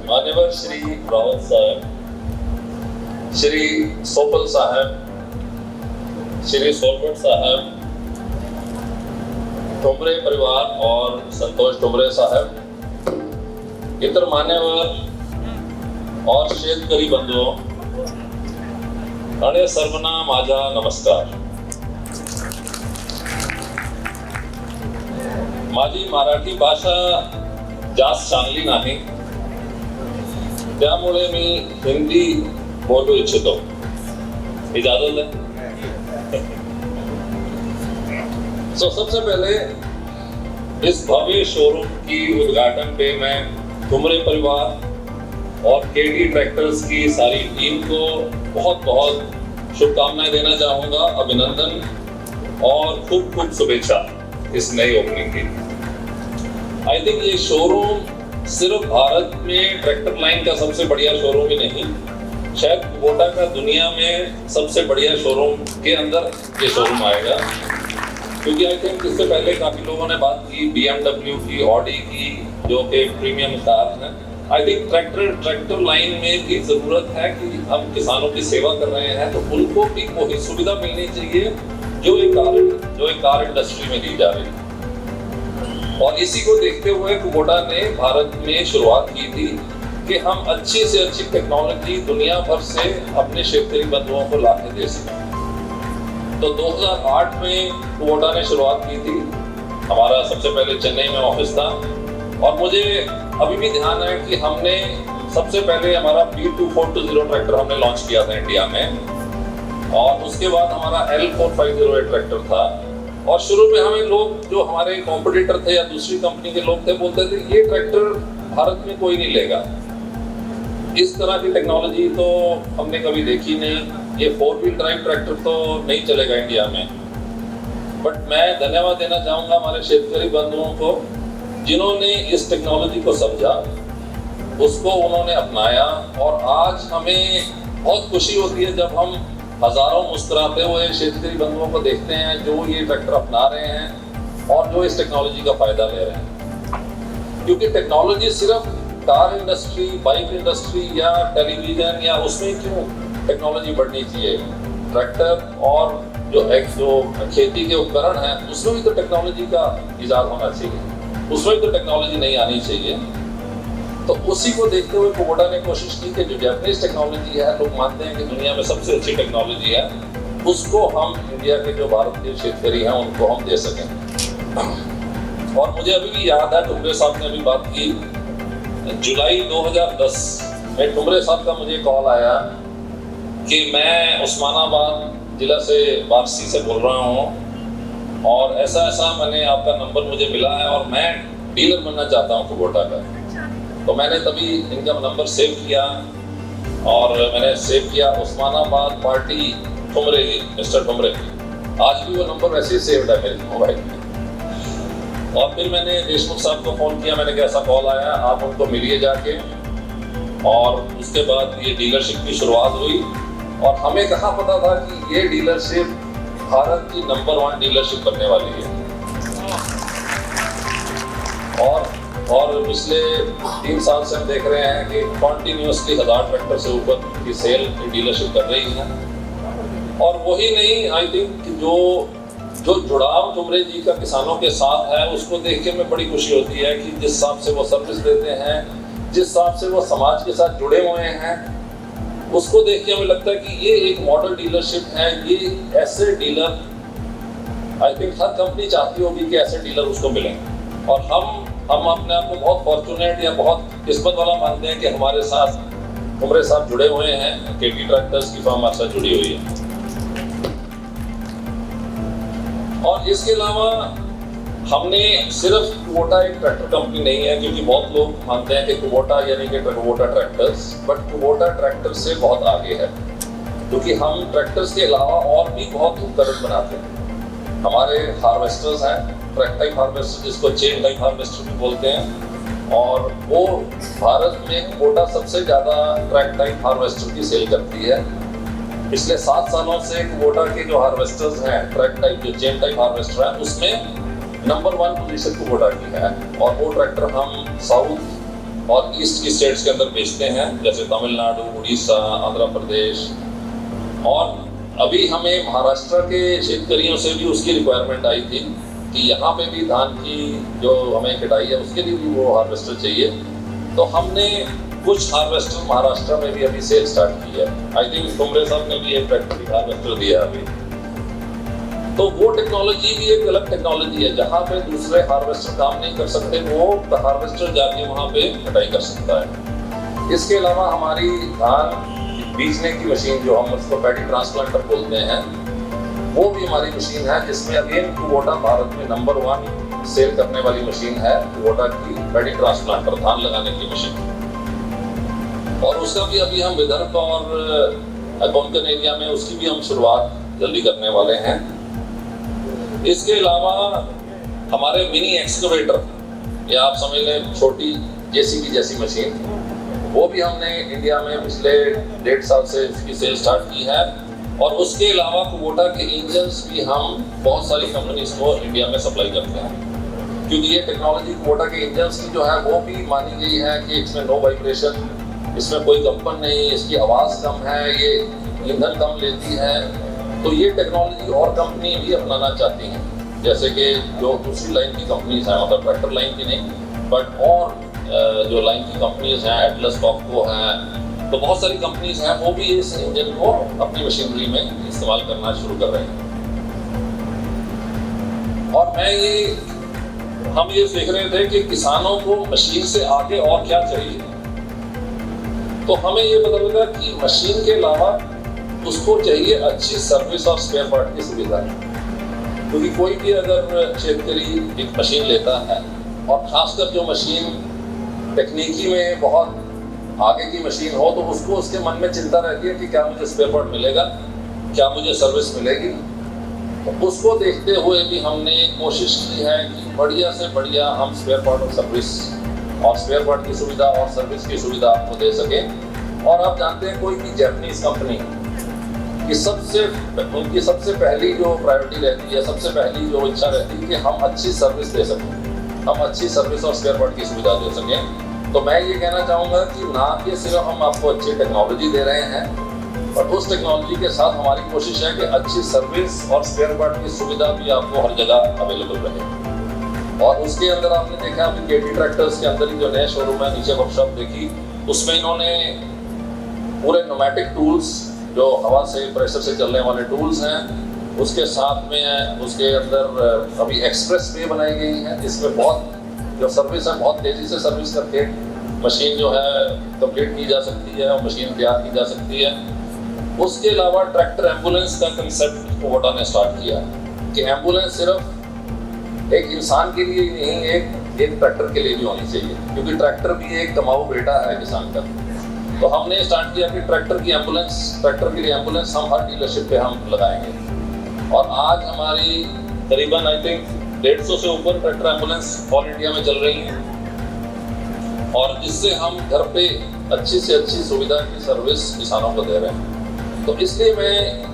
मान्यवर श्री रावत साहब, श्री सोपल साहब, श्री सोलवट साहब, ठुमरे परिवार और संतोष ठुमरे साहब, इतर मान्यवर और शेतकरी बंधुओं, आणि सर्वांना माझा नमस्कार. माझी मराठी भाषा जास्त चांगली नाही, त्यामुळे मी हिंदी बोलू इच्छितो. इजाजत है? सबसे पहले इस भव्य शोरूम की उद्घाटन पे मैं ठुमरे परिवार और केडी ट्रैक्टर्स की सारी टीम को बहुत बहुत शुभकामनाएं देना चाहूँगा, अभिनंदन और खूब खूब शुभेच्छा इस नई ओपनिंग की. आई थिंक ये शोरूम सिर्फ भारत में ट्रैक्टर लाइन का सबसे बढ़िया शोरूम ही नहीं, शायद कुबोटा का दुनिया में सबसे बढ़िया शोरूम के अंदर ये शोरूम आएगा. क्योंकि आई थिंक इससे पहले काफ़ी लोगों ने बात की BMW की, ऑडी की, जो कि प्रीमियम कार हैं. आई थिंक ट्रैक्टर लाइन में भी ज़रूरत है कि हम किसानों की सेवा कर रहे हैं तो उनको भी वही सुविधा मिलनी चाहिए जो एक कार इंडस्ट्री में दी जा रही है. और इसी को देखते हुए कुबोटा ने भारत में शुरुआत की थी कि हम अच्छी से अच्छी टेक्नोलॉजी दुनिया भर से अपने क्षेत्रीय बंधुओं को ला के दे सकें. तो 2008 में कुबोटा ने शुरुआत की थी. हमारा सबसे पहले चेन्नई में ऑफिस था और मुझे अभी भी ध्यान है कि हमने सबसे पहले हमारा P2420 ट्रैक्टर हमने लॉन्च किया था इंडिया में, और उसके बाद हमारा L4508 ट्रैक्टर था. और शुरू में हमें लोग, जो हमारे कॉम्पिटिटर थे या दूसरी कंपनी के लोग थे, बोलते थे ये ट्रैक्टर भारत में कोई नहीं लेगा, इस तरह की टेक्नोलॉजी तो हमने कभी देखी नहीं, ये 4 व्हील ड्राइव ट्रैक्टर तो नहीं चलेगा इंडिया में. बट मैं धन्यवाद देना चाहूँगा हमारे शेतकरी बंधुओं को जिन्होंने इस टेक्नोलॉजी को समझा, उसको उन्होंने अपनाया, और आज हमें बहुत खुशी होती है जब हम हजारों मुस्कुराते हुए शेतकरी बंधुओं को देखते हैं जो ये ट्रैक्टर अपना रहे हैं और जो इस टेक्नोलॉजी का फायदा ले रहे हैं. क्योंकि टेक्नोलॉजी सिर्फ कार इंडस्ट्री, बाइक इंडस्ट्री या टेलीविजन या उसमें क्यों टेक्नोलॉजी बढ़नी चाहिए, ट्रैक्टर और जो खेती के उपकरण हैं उसमें भी तो टेक्नोलॉजी का इजाद होना चाहिए, उसमें भी तो टेक्नोलॉजी नहीं आनी चाहिए. तो उसी को देखते हुए कुबोटा ने कोशिश की कि जो जापानीज टेक्नोलॉजी है, लोग मानते हैं कि दुनिया में सबसे अच्छी टेक्नोलॉजी है, उसको हम इंडिया के जो भारत के शेतकरी हैं उनको हम दे सकें. और मुझे अभी भी याद है, ठुमरे साहब ने अभी बात की, जुलाई 2010 में ठुमरे साहब का मुझे कॉल आया कि मैं उस्मानाबाद जिला से वापसी से बोल रहा हूँ और ऐसा ऐसा मैंने आपका नंबर मुझे मिला है और मैं डीलर बनना चाहता हूँ कुबोटा का. तो मैंने तभी इनका नंबर सेव किया और मैंने सेव किया उस्मानाबाद पार्टी ठुमरे, मिस्टर ठुमरे. आज भी वो नंबर वैसे ही सेव्ड है मेरे मोबाइल में. और फिर मैंने देशमुख साहब को फ़ोन किया, मैंने कहा ऐसा कॉल आया, आप उनको मिलिए जाके. और उसके बाद ये डीलरशिप की शुरुआत हुई और हमें कहाँ पता था कि ये डीलरशिप भारत की नंबर 1 डीलरशिप बनने वाली है. और पिछले 3 साल से हम देख रहे हैं कि कॉन्टिन्यूसली 1000 ट्रैक्टर से ऊपर की सेल डीलरशिप कर रही है. और वही नहीं, आई थिंक जो जुड़ाव ठुमरे जी का किसानों के साथ है, उसको देख के हमें बड़ी खुशी होती है कि जिस हिसाब से वो सर्विस देते हैं, जिस हिसाब से वो समाज के साथ जुड़े हुए हैं, उसको देख के हमें लगता है कि ये एक मॉडल डीलरशिप है. ये ऐसे dealer I think her company चाहती होगी कि ऐसे डीलर उसको मिलें. और हम अपने आप को बहुत फॉर्चुनेट या बहुत किस्मत वाला मानते हैं कि हमारे साथ ठुमरे साहब जुड़े हुए हैं, केडी ट्रैक्टर्स की फर्म हमारे साथ जुड़ी हुई है. और इसके अलावा हमने सिर्फ कुबोटा एक ट्रैक्टर कंपनी नहीं है, क्योंकि बहुत लोग मानते हैं कि कुबोटा यानी कि Kubota tractors, but Kubota tractor से बहुत आगे है, क्योंकि हम ट्रैक्टर्स के अलावा और भी बहुत उपकरण बनाते हैं. हमारे हार्वेस्टर्स हैं, ट्रैक टाइप हार्वेस्टर जिसको चेन टाइप हार्वेस्टर भी बोलते हैं, और वो भारत में कुबोटा सबसे ज़्यादा ट्रैक टाइप हार्वेस्टर की सेल करती है. पिछले 7 सालों से कुबोटा के जो हार्वेस्टर्स हैं, ट्रैक टाइप जो चेन टाइप हार्वेस्टर है, उसमें नंबर 1 पोजीशन कुबोटा की है. और वो ट्रैक्टर हम साउथ और ईस्ट की स्टेट्स के अंदर बेचते हैं, जैसे तमिलनाडु, उड़ीसा, आंध्र प्रदेश। और अभी हमें महाराष्ट्र के शेतकरियों से भी उसकी रिक्वायरमेंट आई थी कि यहाँ पे भी धान की जो हमें कटाई है उसके लिए भी वो हार्वेस्टर चाहिए। तो हमने कुछ हार्वेस्टर महाराष्ट्र में भी अभी सेल स्टार्ट की है। आई थिंक कुमरे साहब ने भी एक फैक्ट्री हार्वेस्टर दिया अभी। तो वो टेक्नोलॉजी भी एक अलग टेक्नोलॉजी है, जहाँ पे दूसरे हार्वेस्टर काम नहीं कर सकते, वो हार्वेस्टर जाके वहाँ पे कटाई कर सकता है। इसके अलावा हमारी धान बीजने की मशीन, जो हम उसको पैडी ट्रांसप्लांटर बोलते हैं, वो भी हमारी मशीन है, जिसमें अगेन कुबोटा भारत में नंबर 1 सेल करने वाली मशीन है, कुबोटा की पैडी ट्रांसप्लांटर, धान लगाने की मशीन। और उसका भी अभी हम विदर्भ और कोंकण एरिया में उसकी भी हम शुरुआत जल्दी करने वाले हैं। इसके अलावा हमारे मिनी एक्सकवेटर, या आप समझ लें छोटी जेसीबी जैसी मशीन, वो भी हमने इंडिया में पिछले 1.5 साल से इसकी सेल स्टार्ट की है। और उसके अलावा कुबोटा के इंजन्स भी हम बहुत सारी कंपनीज को इंडिया में सप्लाई करते हैं, क्योंकि ये टेक्नोलॉजी कुबोटा के इंजन्स की जो है वो भी मानी गई है कि इसमें नो वाइब्रेशन, इसमें कोई कंपन नहीं, इसकी आवाज़ कम है, ये ईंधन कम लेती है। तो ये टेक्नोलॉजी और कंपनी भी अपनाना चाहती हैं, जैसे कि जो दूसरी लाइन की कंपनीज हैं, मतलब ट्रैक्टर लाइन की नहीं बट और जो लाइन की कंपनीज हैं, एटलस, टॉपको हैं, तो बहुत सारी कंपनीज हैं, वो भी इस इंजन को अपनी मशीनरी में इस्तेमाल करना शुरू कर रहे हैं। और हम ये देख रहे थे कि किसानों को मशीन से आगे और क्या चाहिए। तो हमें ये पता लगा कि मशीन के अलावा उसको चाहिए अच्छी सर्विस और स्पेयर पार्ट की सुविधा, क्योंकि कोई भी अगर शेतकरी एक मशीन लेता है, और खासकर जो मशीन तकनीकी में बहुत आगे की मशीन हो, तो उसको उसके मन में चिंता रहती है कि क्या मुझे स्पेयर पार्ट मिलेगा, क्या मुझे सर्विस मिलेगी। तो उसको देखते हुए भी हमने कोशिश की है कि बढ़िया से बढ़िया हम स्पेयर पार्ट और सर्विस और स्पेयर पार्ट की सुविधा और सर्विस की सुविधा आपको दे सकें। और आप जानते हैं कोई भी जापानीज कंपनी की उनकी सबसे पहली जो प्रायोरिटी रहती है, सबसे पहली जो इच्छा रहती है कि हम अच्छी सर्विस दे सकें, हम अच्छी सर्विस और स्पेयर पार्ट की सुविधा दे सकें। तो मैं ये कहना चाहूँगा कि ना कि सिर्फ हम आपको अच्छी टेक्नोलॉजी दे रहे हैं, और उस टेक्नोलॉजी के साथ हमारी कोशिश है कि अच्छी सर्विस और स्पेयर पार्ट की सुविधा भी आपको हर जगह अवेलेबल रहे। और उसके अंदर आपने देखा अभी केटी ट्रैक्टर्स के अंदर ही जो नया शोरूम है, नीचे वर्कशॉप देखी, उसमें इन्होंने पूरे न्यूमैटिक टूल्स, जो हवा से प्रेशर से चलने वाले टूल्स हैं, उसके साथ में उसके अंदर अभी एक्सप्रेस वे बनाई गई है, जिसमें बहुत जो सर्विस है बहुत तेज़ी से सर्विस करके मशीन जो है कंप्लीट की जा सकती है और मशीन तैयार की जा सकती है। उसके अलावा ट्रैक्टर एम्बुलेंस का कंसेप्ट कुबोटा ने स्टार्ट किया कि एम्बुलेंस सिर्फ एक इंसान के लिए नहीं, एक ट्रैक्टर के लिए भी होनी चाहिए, क्योंकि ट्रैक्टर भी एक कमाऊ बेटा है किसान का। तो हमने स्टार्ट किया कि ट्रैक्टर के लिए एम्बुलेंस हम हर डीलरशिप पे हम लगाएंगे। और आज हमारी करीबन आई थिंक 150 से ऊपर ट्रैक्टर एम्बुलेंस ऑल इंडिया में चल रही हैं, और जिससे हम घर पे अच्छी से अच्छी सुविधा की सर्विस किसानों को दे रहे हैं। तो इसलिए मैं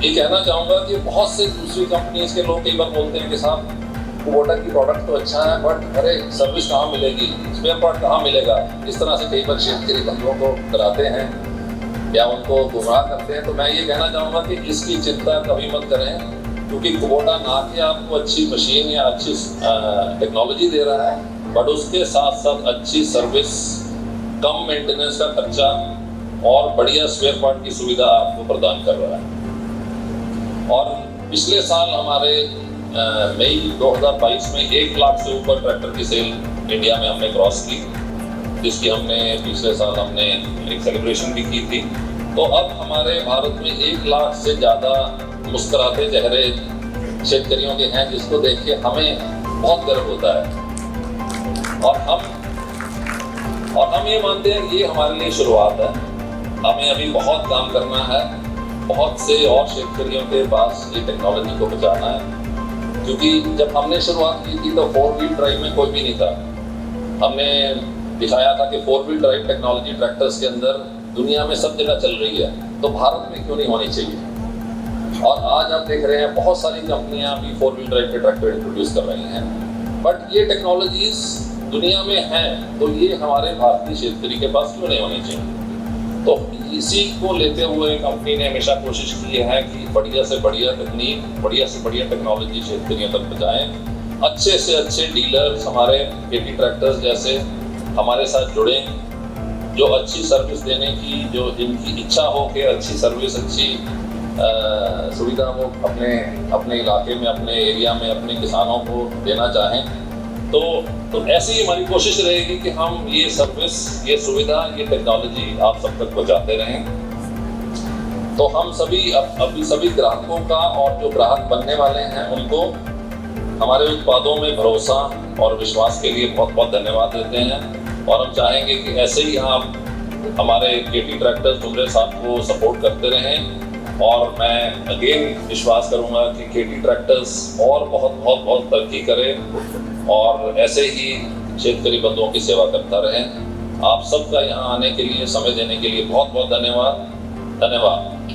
ये कहना चाहूँगा कि बहुत से दूसरी कंपनीज के लोग कई बार बोलते हैं कि साहब कुबोटा की प्रोडक्ट तो अच्छा है, बट अरे सर्विस कहाँ मिलेगी, स्पेयर पार्ट कहाँ मिलेगा, इस तरह से कई बार शेतकरी बंधुओं को डराते हैं या उनको गुमराह करते हैं। तो मैं ये कहना चाहूँगा कि इसकी चिंता कभी मत करें, क्योंकि कुबोटा ना कि आपको अच्छी मशीन या अच्छी टेक्नोलॉजी दे रहा है, बट उसके साथ साथ अच्छी सर्विस, कम मेंटेनेंस का खर्चा और बढ़िया स्पेयर पार्ट की सुविधा आपको प्रदान कर रहा है। और पिछले साल हमारे मई 2022 में 1 लाख से ऊपर ट्रैक्टर की सेल इंडिया में हमने क्रॉस की, जिसकी हमने पिछले साल हमने एक सेलिब्रेशन भी की थी। तो अब हमारे भारत में 1 लाख से ज़्यादा मुस्कुराते चेहरे शेतकरियों के हैं, जिसको देख के हमें बहुत गर्व होता है। और हम ये मानते हैं ये हमारे लिए शुरुआत है, हमें अभी बहुत काम करना है, बहुत से और शेतकरियों के पास ये टेक्नोलॉजी को पहुंचाना है। क्योंकि जब हमने शुरुआत की थी तो 4 व्हील ड्राइव में कोई भी नहीं था। हमने दिखाया था कि 4 व्हील ड्राइव टेक्नोलॉजी ट्रैक्टर्स के अंदर दुनिया में सब जगह चल रही है, तो भारत में क्यों नहीं होनी चाहिए। और आज आप देख रहे हैं बहुत सारी कंपनियां भी 4 व्हील ड्राइव के ट्रैक्टर इंट्रोड्यूस कर रही हैं, बट ये टेक्नोलॉजीज दुनिया में हैं तो ये हमारे भारतीय शेतकरी के पास क्यों नहीं होने चाहिए। तो इसी को लेते हुए कंपनी ने हमेशा कोशिश की है कि बढ़िया से बढ़िया तकनीक, बढ़िया से बढ़िया टेक्नोलॉजी शेतकरियों तक पहुँचाएँ। अच्छे से अच्छे डीलर्स हमारे केटी ट्रैक्टर्स जैसे हमारे साथ जुड़े, जो अच्छी सर्विस देने की, जो जिनकी इच्छा हो कि अच्छी सर्विस, अच्छी सुविधा वो अपने इलाके में, अपने एरिया में अपने किसानों को देना चाहें। तो ऐसी ही हमारी कोशिश रहेगी कि हम ये सर्विस, ये सुविधा, ये टेक्नोलॉजी आप सब तक पहुँचाते रहें। तो हम अभी सभी ग्राहकों का और जो ग्राहक बनने वाले हैं उनको हमारे उत्पादों में भरोसा और विश्वास के लिए बहुत बहुत धन्यवाद देते हैं। और हम चाहेंगे कि ऐसे ही आप हमारे केटी ट्रैक्टर्स टुमरे साहब को सपोर्ट करते रहें। और मैं अगेन विश्वास करूंगा कि केटी ट्रैक्टर्स और बहुत तरक्की करें और ऐसे ही शेतकरी बंधुओं की सेवा करता रहें। आप सबका यहाँ आने के लिए, समय देने के लिए बहुत बहुत धन्यवाद।